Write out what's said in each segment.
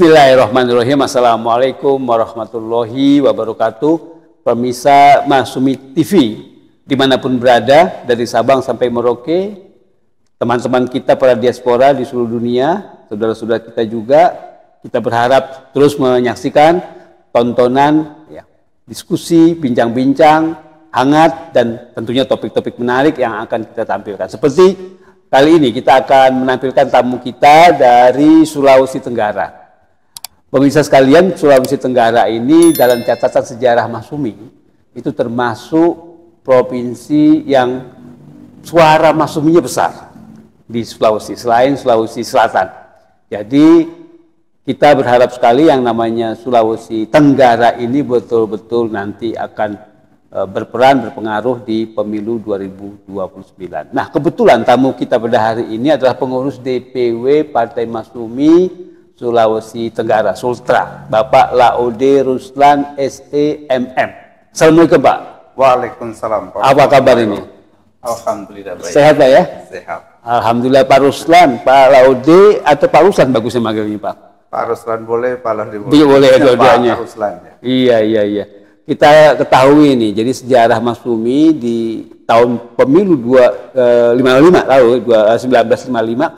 Bismillahirrahmanirrahim. Assalamualaikum warahmatullahi wabarakatuh. Pemirsa Masumi TV dimanapun berada, dari Sabang sampai Merauke, teman-teman kita para diaspora di seluruh dunia, saudara-saudara kita juga, kita berharap terus menyaksikan tontonan, ya, diskusi, bincang-bincang hangat, dan tentunya topik-topik menarik yang akan kita tampilkan. Seperti kali ini kita akan menampilkan tamu kita dari Sulawesi Tenggara. Pemirsa sekalian, Sulawesi Tenggara ini dalam catatan sejarah Masumi itu termasuk provinsi yang suara Masuminya besar di Sulawesi, selain Sulawesi Selatan. Jadi kita berharap sekali yang namanya Sulawesi Tenggara ini betul-betul nanti akan berpengaruh di pemilu 2029. Nah, kebetulan tamu kita pada hari ini adalah pengurus DPW Partai Masumi Sulawesi Tenggara, Sultra, Bapak Laude Ruslan SEMM. Assalamualaikum, Pak. Waalaikumsalam, Pak. Apa kabar ini? Alhamdulillah baik. Sehat, Pak, ya? Sehat. Alhamdulillah. Pak Ruslan, Pak Laude atau Pak Ruslan bagusnya manggilnya, Pak? Pak Ruslan boleh, Pak Laude boleh. Iya, boleh dua-duanya. Pak Ruslan, Iya. ya. Kita ketahui nih, jadi sejarah Masumi di tahun pemilu 1955,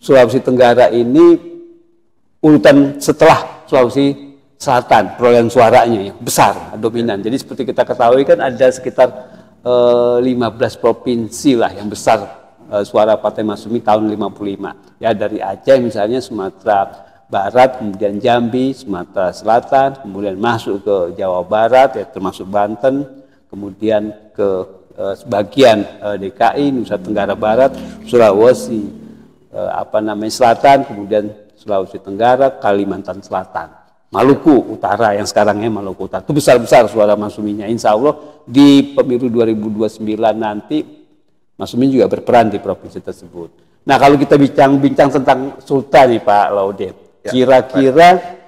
Sulawesi Tenggara ini urutan setelah Sulawesi Selatan, perolehan suaranya yang besar, dominan. Jadi seperti kita ketahui kan ada sekitar 15 provinsi lah yang besar suara Partai Masumi tahun 55. Ya, dari Aceh misalnya, Sumatera Barat, kemudian Jambi, Sumatera Selatan, kemudian masuk ke Jawa Barat, ya, termasuk Banten, kemudian ke sebagian DKI, Nusa Tenggara Barat, Sulawesi Selatan, kemudian Sulawesi Tenggara, Kalimantan Selatan, Maluku Utara yang sekarangnya Maluku Utara. Itu besar-besar suara Masuminya. Insya Allah di pemilu 2029 nanti Masumi juga berperan di provinsi tersebut. Nah, kalau kita bincang-bincang tentang Sultan nih, Pak Laude, kira-kira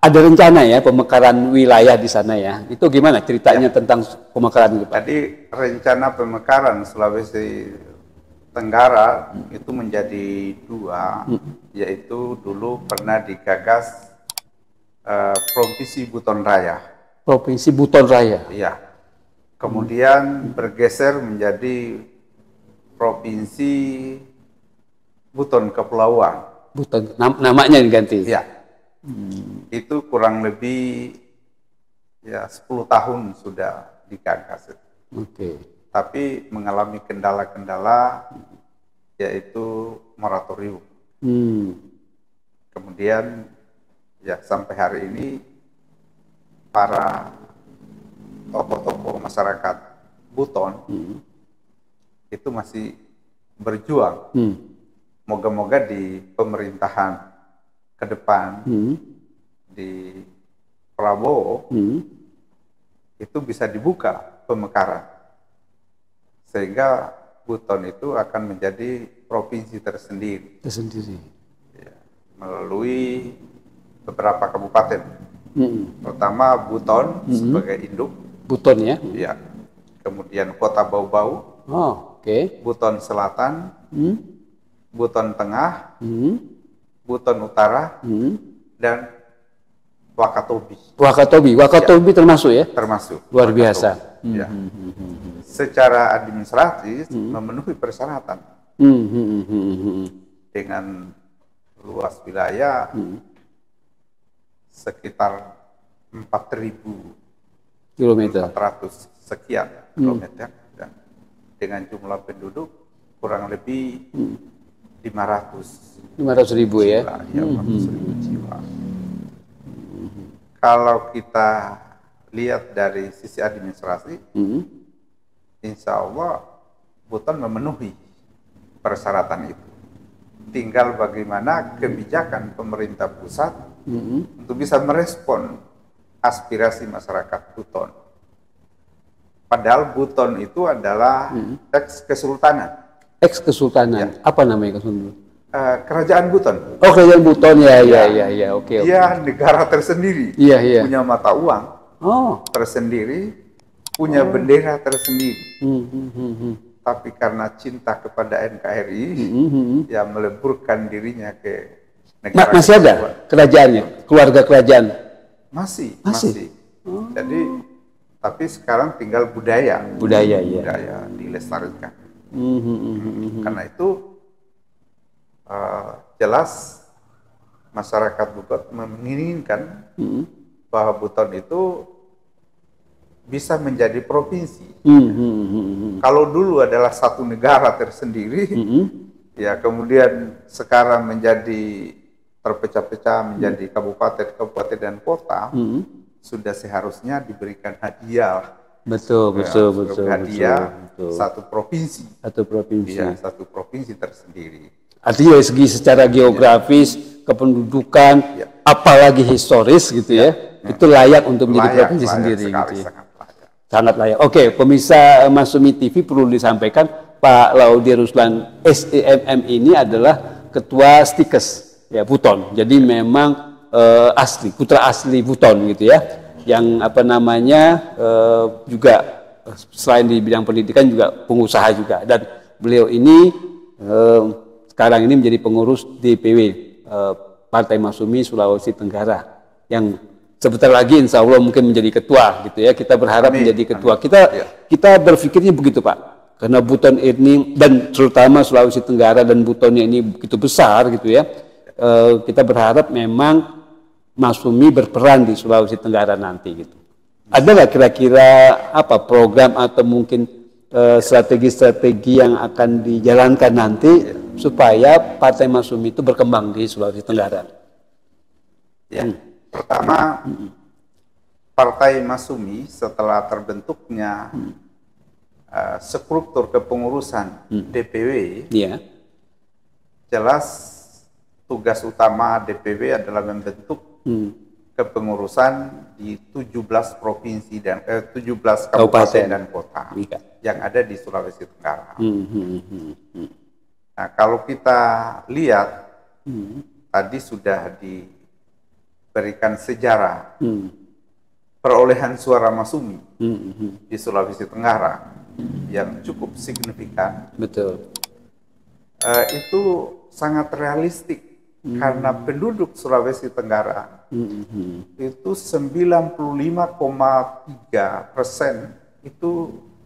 ada rencana ya pemekaran wilayah di sana ya? Itu gimana ceritanya tentang pemekaran itu, Pak? Tadi rencana pemekaran Sulawesi Tenggara itu menjadi dua, yaitu dulu pernah digagas Provinsi Buton Raya. Provinsi Buton Raya. Iya. Kemudian bergeser menjadi Provinsi Buton Kepulauan. Buton, namanya diganti. Iya. Itu kurang lebih ya 10 tahun sudah digagas. Oke. Tapi mengalami kendala-kendala, yaitu moratorium. Kemudian ya sampai hari ini para tokoh-tokoh masyarakat Buton itu masih berjuang. Moga-moga di pemerintahan ke depan di Prabowo itu bisa dibuka pemekaran, sehingga Buton itu akan menjadi provinsi tersendiri. Ya, melalui beberapa kabupaten. Pertama Buton sebagai induk. Buton ya? Ya. Kemudian Kota Bau-Bau. Oh, oke. Buton Selatan. Buton Tengah. Buton Utara. Dan Wakatobi. Wakatobi ya. Termasuk ya? Termasuk. Luar biasa. Ya. Secara administratif memenuhi persyaratan. Dengan luas wilayah sekitar 4.400 sekian kilometer, dan dengan jumlah penduduk kurang lebih 500 ribu ya? 500.000 jiwa. Kalau kita lihat dari sisi administrasi, insya Allah Buton memenuhi persyaratan itu. Tinggal bagaimana kebijakan pemerintah pusat untuk bisa merespon aspirasi masyarakat Buton. Padahal Buton itu adalah ex-kesultanan. Ex-kesultanan? Ya. Apa namanya kesultanan? Kerajaan Buton. Oh, kerajaan Buton, ya, oke. Dia negara tersendiri, punya mata uang tersendiri, punya bendera tersendiri. tapi karena cinta kepada NKRI, ya meleburkan dirinya ke negara. Masih ada kerajaannya, keluarga kerajaan? Masih. Jadi, tapi sekarang tinggal budaya dilestarikan. Karena itu jelas masyarakat Buton menginginkan bahwa Buton itu bisa menjadi provinsi. Kalau dulu adalah satu negara tersendiri, ya kemudian sekarang menjadi terpecah-pecah menjadi kabupaten dan kota, sudah seharusnya diberikan hadiah. Betul. Hadiah satu provinsi. Ya, satu provinsi tersendiri. Artinya dari segi secara geografis, kependudukan, apalagi historis gitu ya, itu layak untuk menjadi provinsi sendiri gitu ya. Sangat layak. Oke, pemirsa Masumi TV perlu disampaikan Pak Laude Ruslan SEMM ini adalah ketua Stikes ya Buton. Jadi memang asli, putra asli Buton gitu ya. Yang apa namanya juga selain di bidang pendidikan juga pengusaha juga. Dan beliau ini sekarang ini menjadi pengurus DPW Partai Masumi Sulawesi Tenggara yang sebentar lagi insya Allah mungkin menjadi ketua gitu ya. Kita berharap menjadi ketua. Kita berpikirnya begitu Pak. Karena Buton ini dan terutama Sulawesi Tenggara dan Butonnya ini begitu besar gitu ya. Kita berharap memang Masumi berperan di Sulawesi Tenggara nanti gitu. Ada nggak kira-kira apa program atau mungkin strategi-strategi yang akan dijalankan nanti supaya Partai Masumi itu berkembang di Sulawesi Tenggara? Ya. Pertama, Partai Masumi setelah terbentuknya struktur kepengurusan DPW, jelas tugas utama DPW adalah membentuk kepengurusan di 17 provinsi dan 17 kabupaten dan kota yang ada di Sulawesi Tenggara. Nah, kalau kita lihat tadi sudah diberikan sejarah perolehan suara Masumi di Sulawesi Tenggara yang cukup signifikan. Betul. Itu sangat realistik karena penduduk Sulawesi Tenggara itu 95,3% itu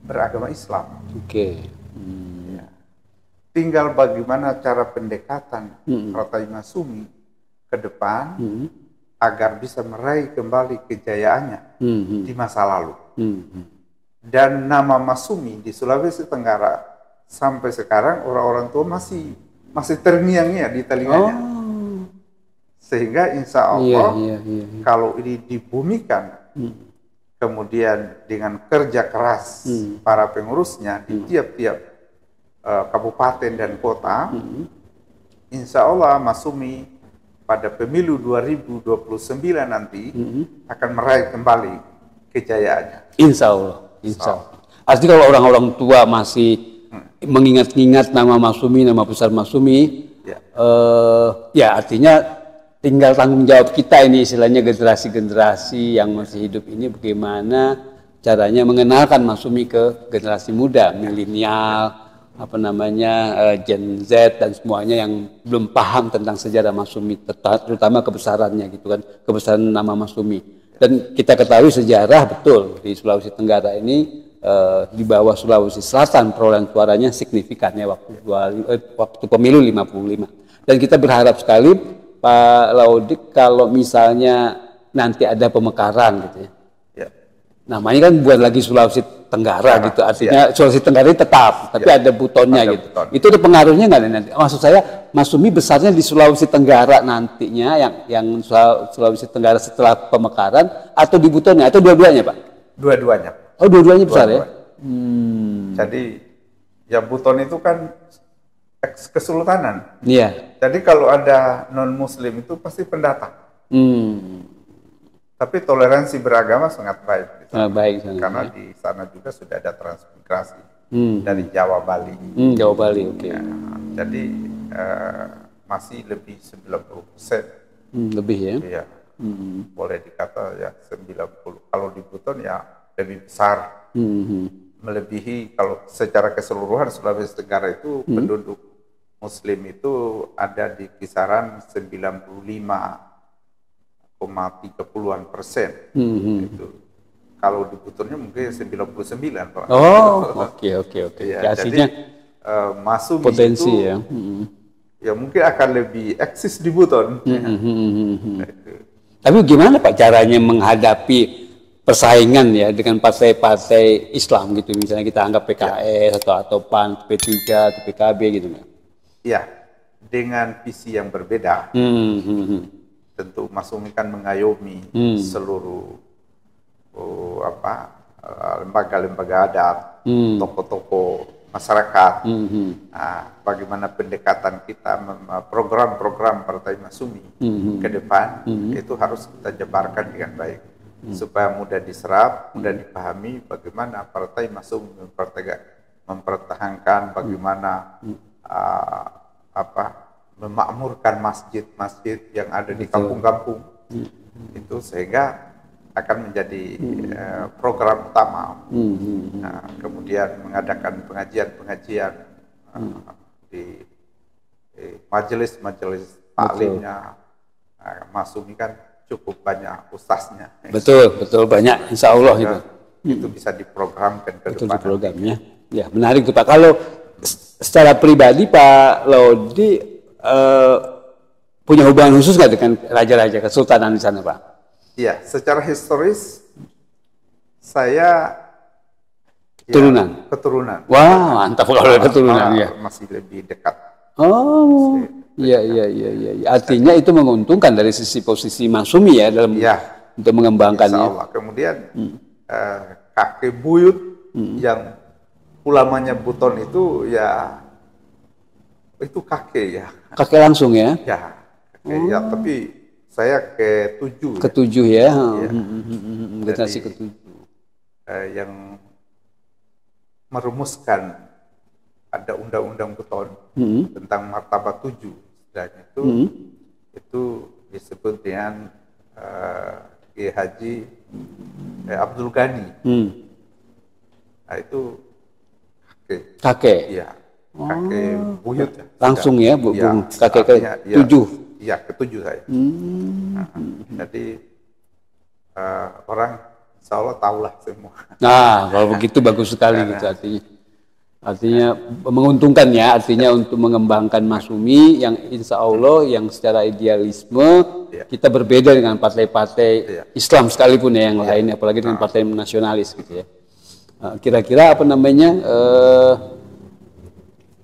beragama Islam. Ya. Tinggal bagaimana cara pendekatan Partai Masumi ke depan agar bisa meraih kembali kejayaannya di masa lalu. Dan nama Masumi di Sulawesi Tenggara sampai sekarang orang-orang tua masih terngiang-ngiang di telinganya. Sehingga insya Allah kalau ini dibumikan, kemudian dengan kerja keras para pengurusnya di tiap-tiap kabupaten dan kota, insya Allah Masumi pada pemilu 2029 nanti akan meraih kembali kejayaannya. Insya Allah. Artinya kalau orang-orang tua masih mengingat-ingat nama Masumi, nama besar Masumi, ya artinya tinggal tanggung jawab kita ini istilahnya generasi-generasi yang masih hidup ini bagaimana caranya mengenalkan Masumi ke generasi muda, milenial, apa namanya Gen Z dan semuanya yang belum paham tentang sejarah Masumi, terutama kebesarannya gitu kan, kebesaran nama Masumi. Dan kita ketahui sejarah betul di Sulawesi Tenggara ini di bawah Sulawesi Selatan perolehan suaranya signifikan ya waktu pemilu 55. Dan kita berharap sekali Pak Laudik kalau misalnya nanti ada pemekaran gitu ya. Namanya kan buat lagi Sulawesi Tenggara gitu, artinya Sulawesi Tenggara ini tetap, tapi ada Butonnya gitu. Itu ada pengaruhnya nggak nanti? Maksud saya Masumi besarnya di Sulawesi Tenggara nantinya, yang Sulawesi Tenggara setelah pemekaran, atau di Butonnya, atau dua-duanya Pak? Dua-duanya. Oh dua-duanya besar ya? Jadi ya Buton itu kan kesultanan. Iya. Jadi kalau ada non-Muslim itu pasti pendatang. Tapi toleransi beragama sangat baik. Karena di sana juga sudah ada transmigrasi dari Jawa Bali. Jawa Bali, oke. Ya, jadi masih lebih 90%. Lebih ya? Iya. Boleh dikata ya 90. Kalau di Buton ya lebih besar. melebihi, kalau secara keseluruhan Sulawesi Tenggara itu penduduk Muslim itu ada di kisaran 95,30%. Itu. Kalau di Butonnya mungkin 99, Pak. Oh, oke. Ya, Artinya Masumi potensi itu, ya. Ya mungkin akan lebih eksis di Buton. Tapi gimana Pak caranya menghadapi persaingan ya dengan partai-partai Islam gitu, misalnya kita anggap PKS atau PAN, P3 atau PKB gitu ya? Ya, dengan visi yang berbeda. Tentu Masumi kan mengayomi seluruh lembaga-lembaga adat, tokoh-tokoh masyarakat. Nah, bagaimana pendekatan kita, program-program Partai Masumi ke depan itu harus kita jabarkan dengan baik supaya mudah diserap, mudah dipahami bagaimana Partai Masumi mempertahankan bagaimana memakmurkan masjid-masjid yang ada di kampung-kampung itu, sehingga akan menjadi program utama. Nah, kemudian mengadakan pengajian-pengajian di majelis-majelis taklimnya. Masumi kan cukup banyak ustaznya. Betul banyak, insya Allah itu bisa diprogramkan ke depan. Programnya. Ya, menarik tuh Pak. Kalau secara pribadi Pak Laudy punya hubungan khusus nggak dengan raja-raja kesultanan di sana Pak? Iya, secara historis saya keturunan. Wah, mantap kalau keturunan ya. Masih lebih dekat. Oh, iya. Artinya itu menguntungkan dari sisi posisi Masumi ya dalam untuk mengembangkannya. Insya Allah. Kemudian kakek buyut yang ulamanya Buton itu ya itu kakek ya. Kakek langsung ya? Ya, kakek ya, tapi saya ke-7. Ke-7 ya. Generasi ke-7. Yang merumuskan ada undang-undang Buton tentang martabat 7 istilahnya itu disebut dengan Kiai Haji Abdul Ghani. Nah, itu kakek. Iya. Kakek buyut ya. Langsung ya, kakek ke-7. Iya, ke-7 saya. Jadi orang insya Allah tahulah semua. Nah, kalau begitu bagus sekali gitu artinya menguntungkan ya, artinya untuk mengembangkan Masumi yang insya Allah yang secara idealisme kita berbeda dengan partai-partai Islam sekalipun ya yang lain, apalagi dengan partai nasionalis gitu ya. Kira-kira apa namanya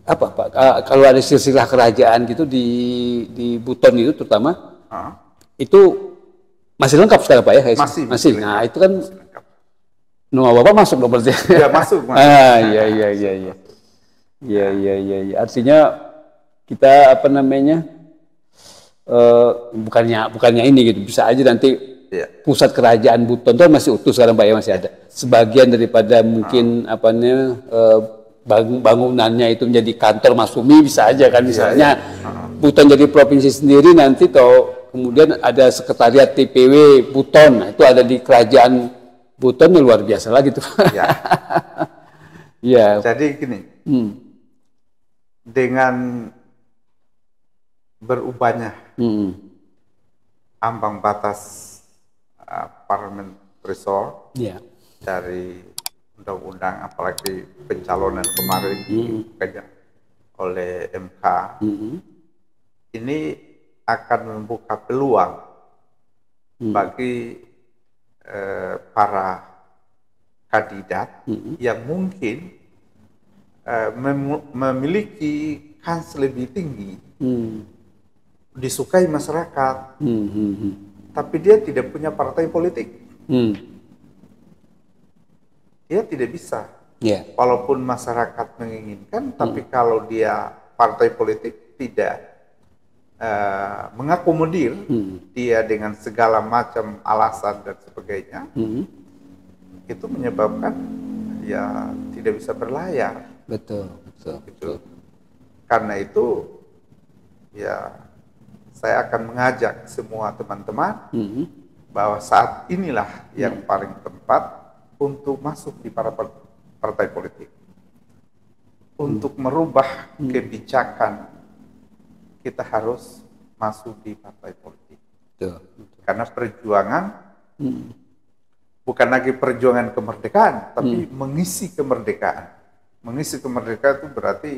apa Pak, kalau ada silsilah kerajaan gitu di Buton itu terutama itu masih lengkap sekarang Pak ya? Masih. Nah itu kan nama Bapak masuk dong berarti. Ya masuk. Iya. Artinya kita apa namanya bukannya ini gitu, bisa aja nanti pusat kerajaan Buton itu masih utuh sekarang Pak ya, masih ada. Sebagian daripada mungkin bangunannya itu menjadi kantor Masumi bisa aja kan, misalnya Buton jadi provinsi sendiri nanti kemudian ada sekretariat TPW Buton, nah, itu ada di kerajaan Buton, luar biasa lagi tuh. Ya. Jadi gini, dengan berubahnya ambang batas parliament threshold dari undang-undang, apalagi pencalonan kemarin oleh MK, ini akan membuka peluang bagi para kandidat yang mungkin memiliki kans lebih tinggi, disukai masyarakat, tapi dia tidak punya partai politik. Dia tidak bisa, walaupun masyarakat menginginkan, tapi kalau dia partai politik tidak mengakomodir dia dengan segala macam alasan dan sebagainya, itu menyebabkan ya tidak bisa berlayar. Betul. Karena itu ya saya akan mengajak semua teman-teman bahwa saat inilah yang paling tepat untuk masuk di partai politik. Untuk merubah kebijakan, kita harus masuk di partai politik. Karena perjuangan bukan lagi perjuangan kemerdekaan, tapi mengisi kemerdekaan. Mengisi kemerdekaan itu berarti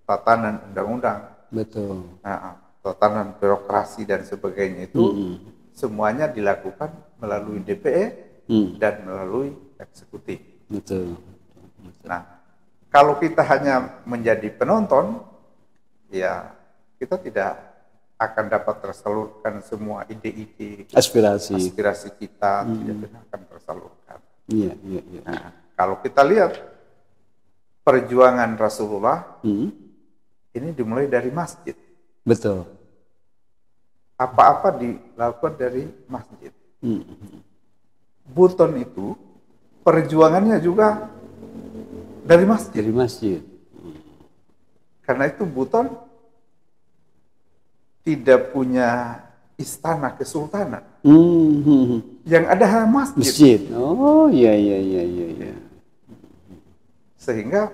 tatanan undang-undang. Betul. Nah, tatanan birokrasi dan sebagainya itu semuanya dilakukan melalui DPR dan melalui eksekutif. Betul. Nah, kalau kita hanya menjadi penonton, ya kita tidak akan dapat tersalurkan semua ide-ide, aspirasi kita tidak benar akan tersalurkan. Iya. Nah, kalau kita lihat perjuangan Rasulullah, ini dimulai dari masjid. Betul. Apa-apa dilakukan dari masjid. Buton itu perjuangannya juga dari masjid. Dari masjid. Karena itu Buton tidak punya istana kesultanan. Yang ada hanya masjid. Masjid. Oh, iya. Sehingga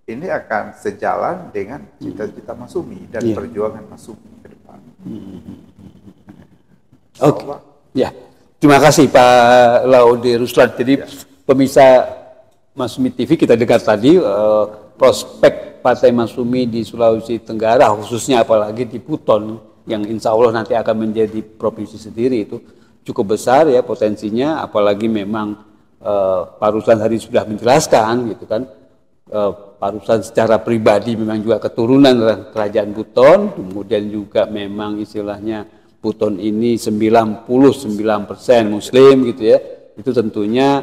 ini akan sejalan dengan cita-cita Masyumi dan perjuangan Masyumi ke depan. Oke. Ya. Terima kasih Pak Laude Ruslan. Jadi pemirsa Masyumi TV, kita dengar tadi prospek Partai Masyumi di Sulawesi Tenggara, khususnya apalagi di Buton, yang insya Allah nanti akan menjadi provinsi sendiri, itu cukup besar ya potensinya, apalagi memang Pak Ruslan hari sudah menjelaskan gitu kan, Pak Ruslan secara pribadi memang juga keturunan kerajaan Buton, kemudian juga memang istilahnya Buton ini 99% Muslim gitu ya, itu tentunya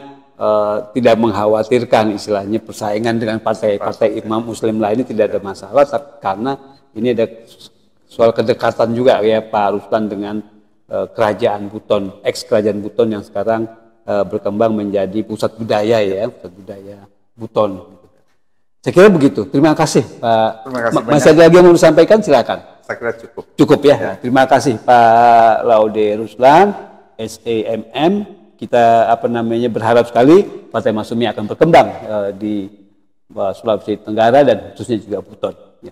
tidak mengkhawatirkan istilahnya persaingan dengan partai-partai imam Muslim lainnya, tidak ada masalah, karena ini ada soal kedekatan juga ya Pak Ruslan dengan kerajaan Buton, ex kerajaan Buton yang sekarang berkembang menjadi pusat budaya ya, pusat budaya Buton. Saya kira begitu. Terima kasih Pak. Terima kasih Masih ada lagi yang mau disampaikan, silakan. Saya kira cukup. Cukup ya. Terima kasih Pak Laude Ruslan, SAMM. Kita berharap sekali Partai Masyumi akan berkembang di Sulawesi Tenggara dan khususnya juga Buton. Ya.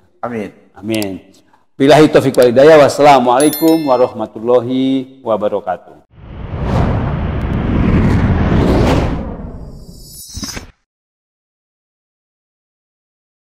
Amin. Billahi taufiq wal hidayah. Wassalamualaikum warahmatullahi wabarakatuh.